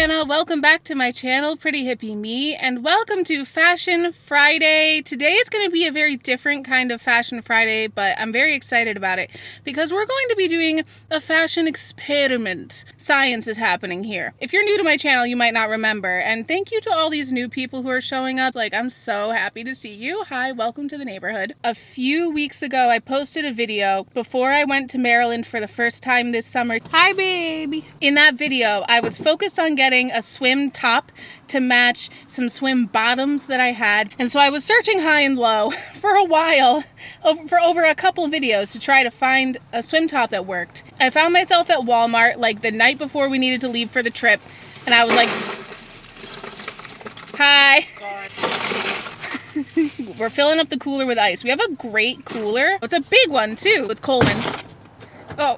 Hannah, welcome back to my channel, Pretty Hippie Me, and welcome to Fashion Friday. Today is going to be a very different kind of Fashion Friday, but I'm very excited about it because we're going to be doing a fashion experiment. Science is happening here. If you're new to my channel, you might not remember, and thank you to all these new people who are showing up. Like, I'm so happy to see you. Hi, welcome to the neighborhood. A few weeks ago, I posted a video before I went to Maryland for the first time this summer. Hi, baby. In that video, I was focused on getting a swim top to match some swim bottoms that I had. And so I was searching high and low for a while, for over a couple videos to try to find a swim top that worked. I found myself at Walmart like the night before we needed to leave for the trip. And I was like, hi. Sorry. We're filling up the cooler with ice. We have a great cooler. It's a big one too. It's Coleman. Oh.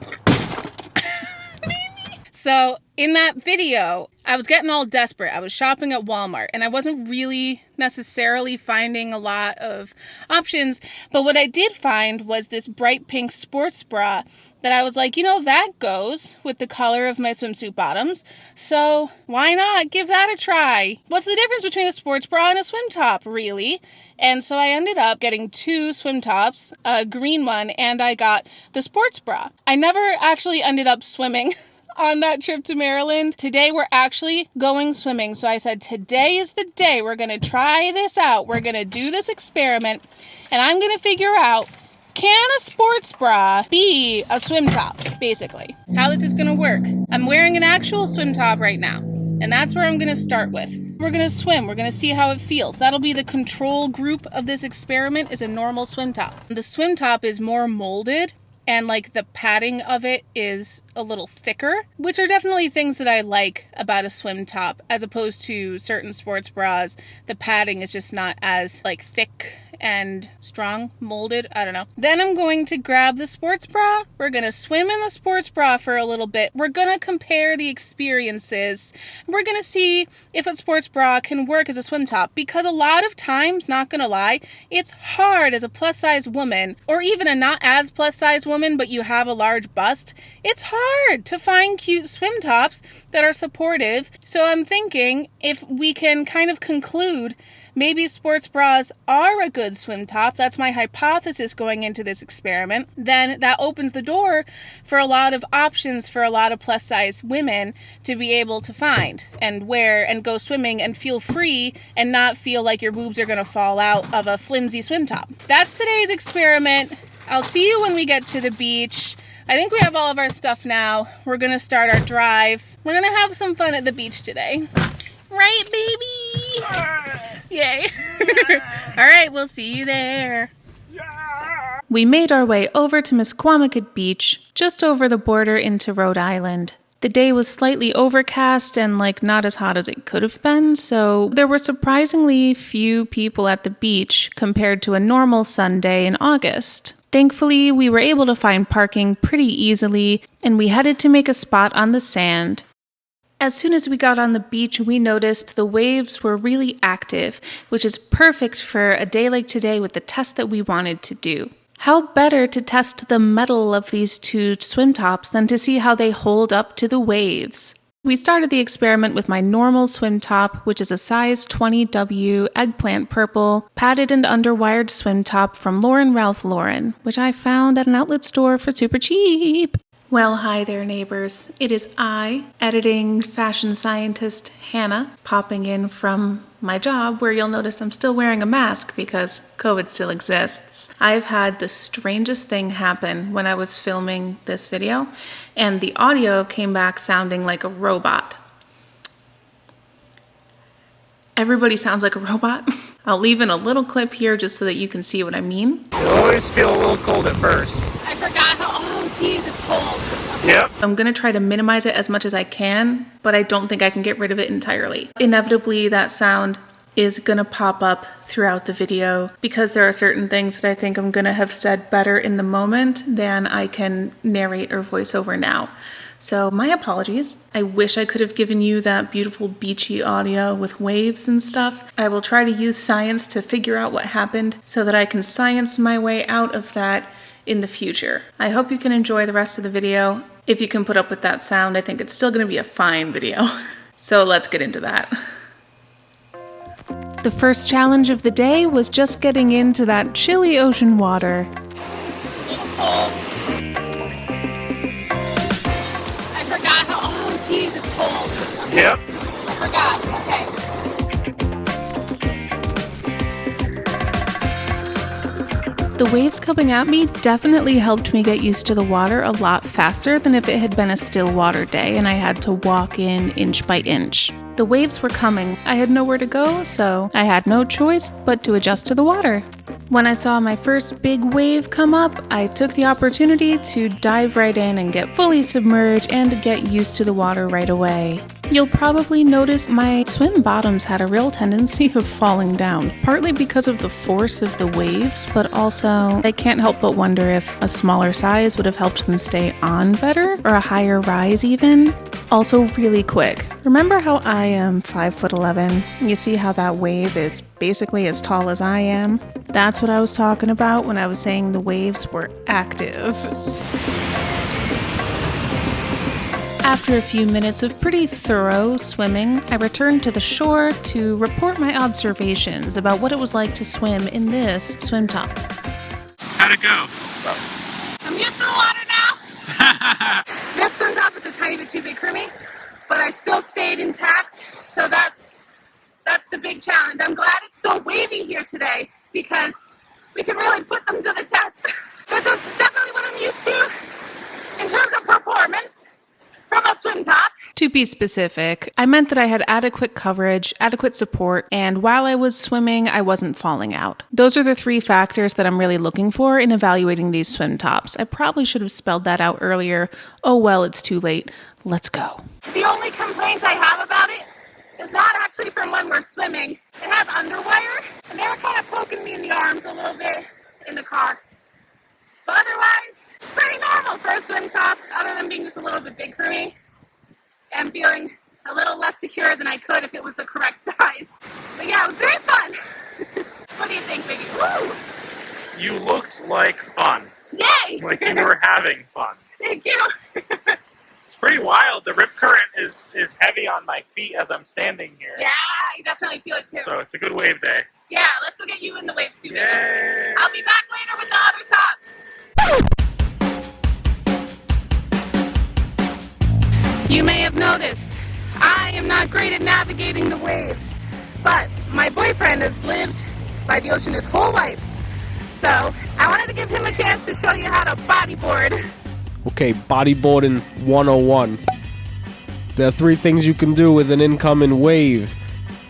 So in that video, I was getting all desperate. I was shopping at Walmart and I wasn't really necessarily finding a lot of options. But what I did find was this bright pink sports bra that I was like, you know, that goes with the color of my swimsuit bottoms. So why not give that a try? What's the difference between a sports bra and a swim top, really? And so I ended up getting two swim tops, a green one, and I got the sports bra. I never actually ended up swimming on that trip to Maryland. Today we're actually going swimming. So I said, today is the day we're going to try this out. We're going to do this experiment and I'm going to figure out, can a sports bra be a swim top, basically? How is this going to work? I'm wearing an actual swim top right now, and that's where I'm going to start with. We're going to swim. We're going to see how it feels. That'll be the control group of this experiment, is a normal swim top. The swim top is more molded, and like the padding of it is a little thicker, which are definitely things that I like about a swim top as opposed to certain sports bras. The padding is just not as like thick and strong, molded, I don't know. Then I'm going to grab the sports bra. We're going to swim in the sports bra for a little bit. We're going to compare the experiences. We're going to see if a sports bra can work as a swim top, because a lot of times, not going to lie, it's hard as a plus size woman, or even a not as plus size woman, but you have a large bust. It's hard to find cute swim tops that are supportive. So I'm thinking if we can kind of conclude maybe sports bras are a good swim top, that's my hypothesis going into this experiment, then that opens the door for a lot of options for a lot of plus size women to be able to find and wear and go swimming and feel free and not feel like your boobs are going to fall out of a flimsy swim top. That's today's experiment. I'll see you when we get to the beach. I think we have all of our stuff now. We're going to start our drive. We're going to have some fun at the beach today. Right, baby? Yay. All right, we'll see you there. We made our way over to Misquamicut Beach, just over the border into Rhode Island. The day was slightly overcast and like not as hot as it could have been, so there were surprisingly few people at the beach compared to a normal Sunday in August. Thankfully, we were able to find parking pretty easily, and we headed to make a spot on the sand. As soon as we got on the beach, we noticed the waves were really active, which is perfect for a day like today with the test that we wanted to do. How better to test the metal of these two swim tops than to see how they hold up to the waves? We started the experiment with my normal swim top, which is a size 20W eggplant purple, padded and underwired swim top from Ralph Lauren, which I found at an outlet store for super cheap. Well, hi there, neighbors. It is I, editing fashion scientist Hannah, popping in from my job, where you'll notice I'm still wearing a mask because COVID still exists. I've had the strangest thing happen when I was filming this video, and the audio came back sounding like a robot. Everybody sounds like a robot. I'll leave in a little clip here just so that you can see what I mean. You'll always feel a little cold at first. I forgot how, oh geez, it's cold. Yep. I'm going to try to minimize it as much as I can, but I don't think I can get rid of it entirely. Inevitably, that sound is going to pop up throughout the video because there are certain things that I think I'm going to have said better in the moment than I can narrate or voice over now. So my apologies. I wish I could have given you that beautiful beachy audio with waves and stuff. I will try to use science to figure out what happened so that I can science my way out of that in the future. I hope you can enjoy the rest of the video. If you can put up with that sound, I think it's still going to be a fine video. So let's get into that. The first challenge of the day was just getting into that chilly ocean water. I forgot how, oh geez, it's cold. Okay. Yep. I forgot, okay. The waves coming at me definitely helped me get used to the water a lot faster than if it had been a still water day and I had to walk in inch by inch. The waves were coming. I had nowhere to go, so I had no choice but to adjust to the water. When I saw my first big wave come up, I took the opportunity to dive right in and get fully submerged and to get used to the water right away. You'll probably notice my swim bottoms had a real tendency of falling down, partly because of the force of the waves, but also I can't help but wonder if a smaller size would have helped them stay on better, or a higher rise even. Also really quick, remember how I am 5'11"? You see how that wave is basically as tall as I am? That's what I was talking about when I was saying the waves were active. After a few minutes of pretty thorough swimming, I returned to the shore to report my observations about what it was like to swim in this swim top. How'd it go? I'm used to the water now! This swim top is a tiny bit too big for me, but I still stayed intact, so that's the big challenge. I'm glad it's so wavy here today, because we can really put them to the test. This is definitely what I'm used to in terms of performance from a swim top. To be specific, I meant that I had adequate coverage, adequate support, and while I was swimming, I wasn't falling out. Those are the three factors that I'm really looking for in evaluating these swim tops. I probably should have spelled that out earlier. Oh well, it's too late. Let's go. The only complaint I have about it is not actually from when we're swimming. It has underwire, and they were kind of poking me in the arms a little bit in the car. But otherwise, it's pretty normal for a swim top, other than being just a little bit big for me. And feeling a little less secure than I could if it was the correct size. But yeah, it was very fun. What do you think, baby? Woo! You looked like fun. Yay! Like you were having fun. Thank you. It's pretty wild. The rip current is heavy on my feet as I'm standing here. Yeah, you definitely feel it too. So it's a good wave day. Yeah, let's go get you in the waves too, baby. Yay! I'll be back later with the other top. You may have noticed, I am not great at navigating the waves, but my boyfriend has lived by the ocean his whole life. So I wanted to give him a chance to show you how to bodyboard. Okay, bodyboarding 101. There are 3 things you can do with an incoming wave.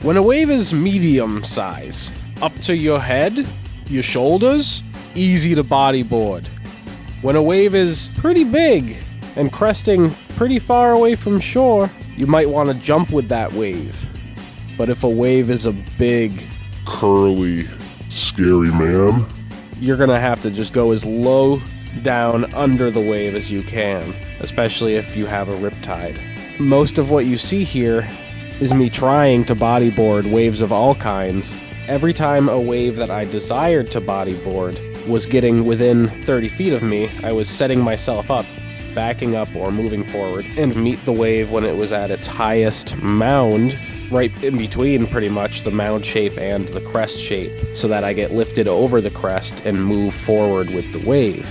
When a wave is medium size, up to your head, your shoulders, easy to bodyboard. When a wave is pretty big and cresting pretty far away from shore, you might want to jump with that wave. But if a wave is a big, curly, scary man, you're gonna have to just go as low down under the wave as you can, especially if you have a riptide. Most of what you see here is me trying to bodyboard waves of all kinds. Every time a wave that I desired to bodyboard was getting within 30 feet of me, I was setting myself up, backing up or moving forward, and meet the wave when it was at its highest mound, right in between pretty much the mound shape and the crest shape, so that I get lifted over the crest and move forward with the wave.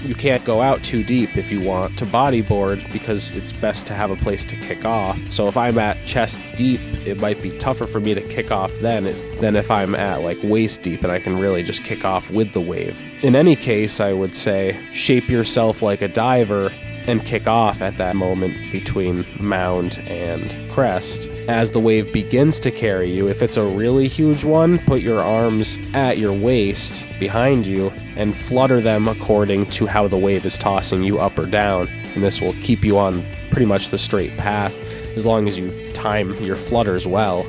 You can't go out too deep if you want to bodyboard because it's best to have a place to kick off. So if I'm at chest deep, it might be tougher for me to kick off than if I'm at like waist deep and I can really just kick off with the wave. In any case, I would say shape yourself like a diver and kick off at that moment between mound and crest. As the wave begins to carry you, if it's a really huge one, put your arms at your waist behind you and flutter them according to how the wave is tossing you up or down. And this will keep you on pretty much the straight path as long as you time your flutters well.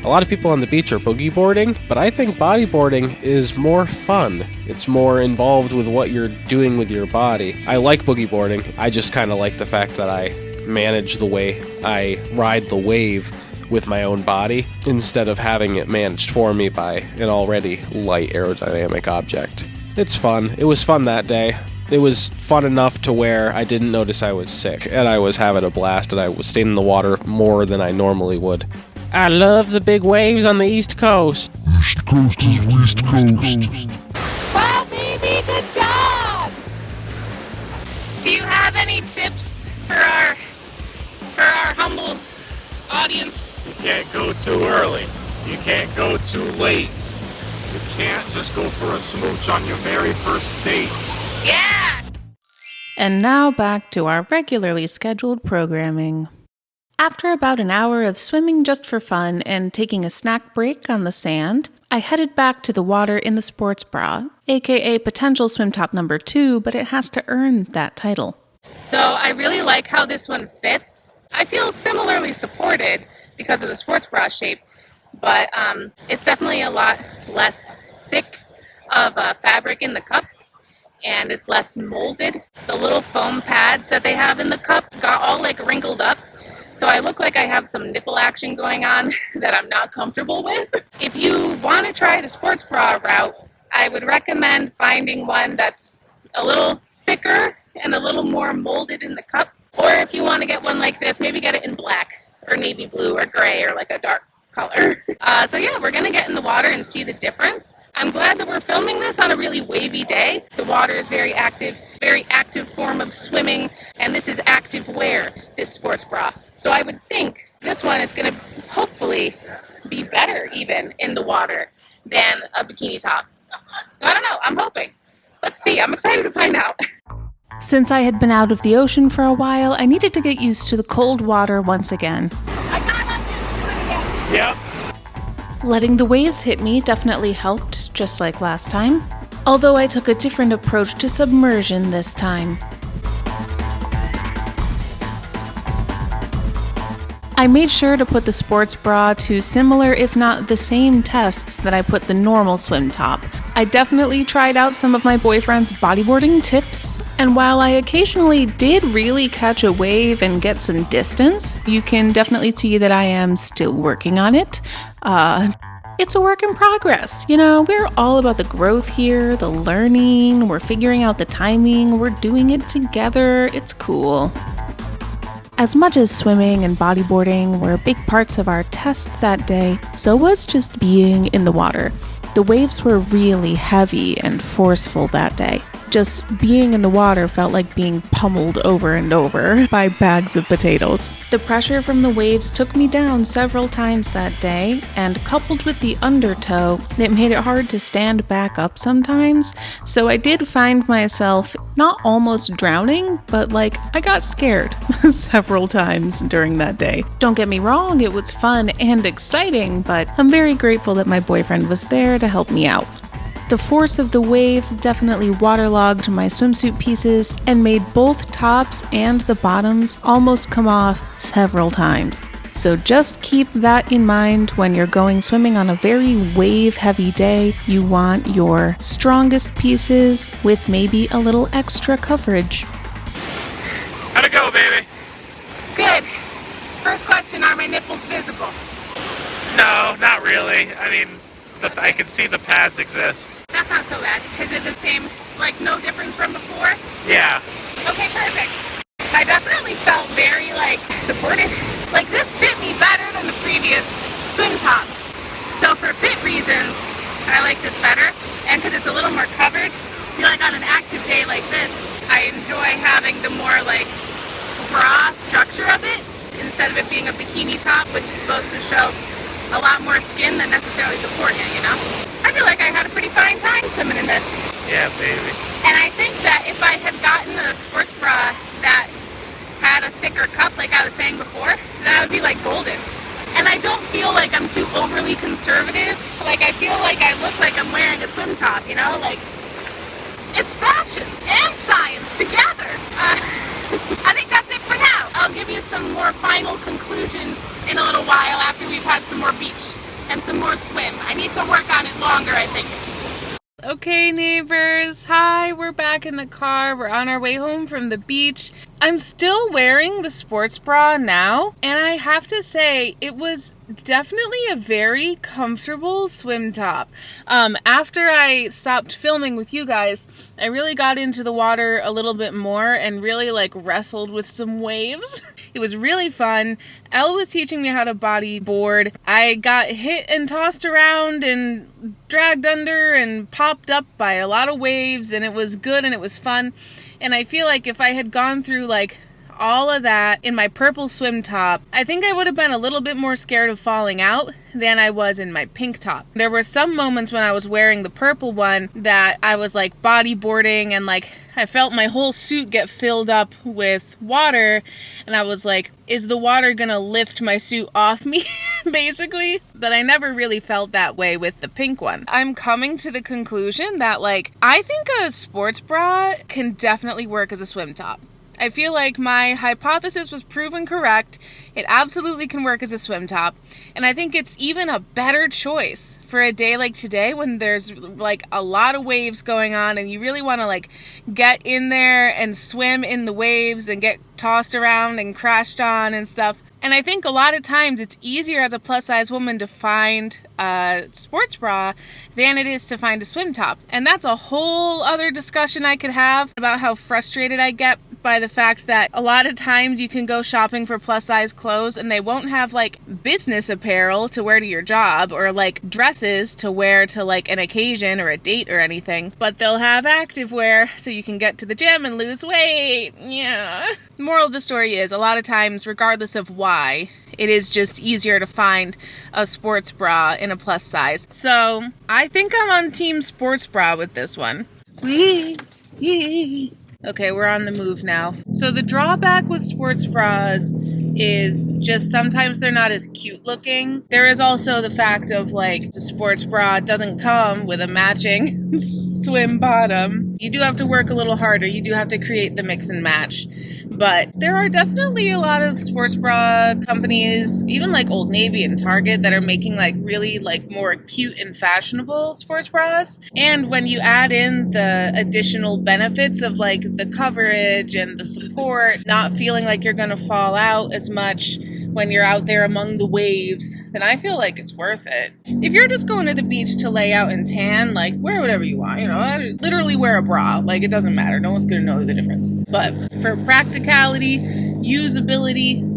A lot of people on the beach are boogie boarding, but I think bodyboarding is more fun. It's more involved with what you're doing with your body. I like boogie boarding. I just kind of like the fact that I manage the way I ride the wave with my own body instead of having it managed for me by an already light aerodynamic object. It's fun. It was fun that day. It was fun enough to where I didn't notice I was sick, and I was having a blast, and I was staying in the water more than I normally would. I love the big waves on the East Coast. East Coast is West Coast. Wow, baby, good job! Do you have any tips for our humble audience? You can't go too early. You can't go too late. You can't just go for a smooch on your very first date. Yeah! And now back to our regularly scheduled programming. After about an hour of swimming just for fun and taking a snack break on the sand, I headed back to the water in the sports bra, aka potential swim top number 2, but it has to earn that title. So I really like how this one fits. I feel similarly supported because of the sports bra shape, but it's definitely a lot less thick of fabric in the cup, and it's less molded. The little foam pads that they have in the cup got all like wrinkled up, so I look like I have some nipple action going on that I'm not comfortable with. If you want to try the sports bra route, I would recommend finding one that's a little thicker and a little more molded in the cup. Or if you want to get one like this, maybe get it in black or navy blue or gray or like a dark color. So yeah, we're going to get in the water and see the difference. I'm glad that we're filming this on a really wavy day. The water is very active form of swimming, and this is active wear, this sports bra. So I would think this one is going to hopefully be better even in the water than a bikini top. I don't know, I'm hoping. Let's see, I'm excited to find out. Since I had been out of the ocean for a while, I needed to get used to the cold water once again. I got up and do it again. Yep. Letting the waves hit me definitely helped, just like last time. Although I took a different approach to submersion this time. I made sure to put the sports bra to similar, if not the same tests that I put the normal swim top. I definitely tried out some of my boyfriend's bodyboarding tips, and while I occasionally did really catch a wave and get some distance, you can definitely see that I am still working on it. It's a work in progress. You know, we're all about the growth here, the learning, we're figuring out the timing, we're doing it together, it's cool. As much as swimming and bodyboarding were big parts of our test that day, so was just being in the water. The waves were really heavy and forceful that day. Just being in the water felt like being pummeled over and over by bags of potatoes. The pressure from the waves took me down several times that day, and coupled with the undertow, it made it hard to stand back up sometimes, so I did find myself not almost drowning, but like I got scared several times during that day. Don't get me wrong, it was fun and exciting, but I'm very grateful that my boyfriend was there to help me out. The force of the waves definitely waterlogged my swimsuit pieces and made both tops and the bottoms almost come off several times. So just keep that in mind when you're going swimming on a very wave-heavy day. You want your strongest pieces with maybe a little extra coverage. How'd it go, baby? Good. First question, are my nipples visible? No, not really. I mean, I can see the pads exist. That's not so bad. Is it the same, like no difference from before? Yeah. Okay, perfect. I definitely felt very, supported. Like, this fit me better than the previous swim top. So for fit reasons, I like this better. And because it's a little more covered, I feel like on an active day like this, I enjoy having the more, bra structure of it, instead of it being a bikini top, which is supposed to show a lot more skin than necessarily support it, you know? I feel like I had a pretty fine time swimming in this. Yeah, baby. And I think that if I had gotten a sports bra that had a thicker cup, like I was saying before, then I would be like golden. And I don't feel like I'm too overly conservative. Like, I feel like I look like I'm wearing a swim top, you know? Like, it's fashion and science together. I think that's it for now. I'll give you some more final conclusions in a little while after we've had some more beach and some more swim. I need to work on it longer, I think. Okay, neighbors. Hi, we're back in the car. We're on our way home from the beach. I'm still wearing the sports bra now, and I have to say, it was definitely a very comfortable swim top. After I stopped filming with you guys, I really got into the water a little bit more and really wrestled with some waves. It was really fun. Elle was teaching me how to bodyboard. I got hit and tossed around and dragged under and popped up by a lot of waves, and it was good and it was fun. And I feel like if I had gone through all of that in my purple swim top, I think I would have been a little bit more scared of falling out than I was in my pink top. There were some moments when I was wearing the purple one that I was bodyboarding and I felt my whole suit get filled up with water, and I was like, is the water gonna lift my suit off me? Basically. But I never really felt that way with the pink one. I'm coming to the conclusion that I think a sports bra can definitely work as a swim top. I feel like my hypothesis was proven correct. It absolutely can work as a swim top. And I think it's even a better choice for a day like today when there's a lot of waves going on and you really want to get in there and swim in the waves and get tossed around and crashed on and stuff. And I think a lot of times it's easier as a plus size woman to find a sports bra than it is to find a swim top. And that's a whole other discussion I could have about how frustrated I get by the fact that a lot of times you can go shopping for plus size clothes and they won't have business apparel to wear to your job or dresses to wear to an occasion or a date or anything, but they'll have activewear so you can get to the gym and lose weight. Yeah. The moral of the story is a lot of times, regardless of why, it is just easier to find a sports bra in a plus size. So I think I'm on team sports bra with this one. Wee. Yee. Okay, we're on the move now. So the drawback with sports bras is just sometimes they're not as cute looking. There is also the fact of the sports bra doesn't come with a matching swim bottom. You do have to work a little harder. You do have to create the mix and match. But there are definitely a lot of sports bra companies, even Old Navy and Target, that are making really more cute and fashionable sports bras. And when you add in the additional benefits of the coverage and the support, not feeling like you're gonna fall out as much when you're out there among the waves, then I feel like it's worth it. If you're just going to the beach to lay out and tan, wear whatever you want, literally wear a bra, it doesn't matter, no one's gonna know the difference. But for practicality, usability,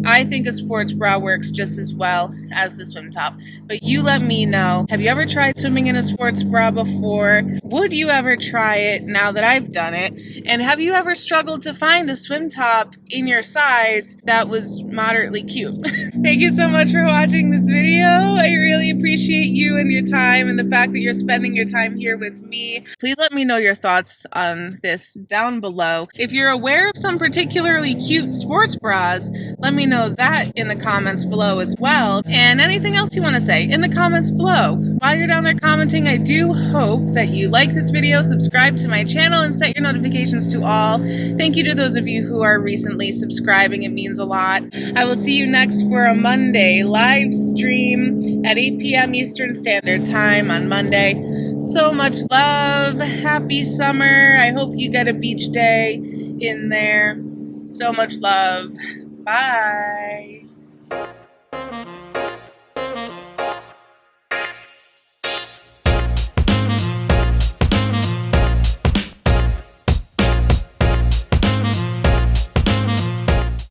I think a sports bra works just as well as the swim top. But you let me know, have you ever tried swimming in a sports bra before? Would you ever try it now that I've done it? And have you ever struggled to find a swim top in your size that was moderately cute? Thank you so much for watching this video. I really appreciate you and your time and the fact that you're spending your time here with me. Please let me know your thoughts on this down below. If you're aware of some particularly cute sports bras, let me know that in the comments below as well. And anything else you want to say in the comments below. While you're down there commenting, I do hope that you like this video, subscribe to my channel, and set your notifications to all. Thank you to those of you who are recently subscribing. It means a lot. I will see you next for a Monday live stream at 8 p.m. Eastern Standard Time on Monday. So much love. Happy summer. I hope you get a beach day in there. So much love. Bye.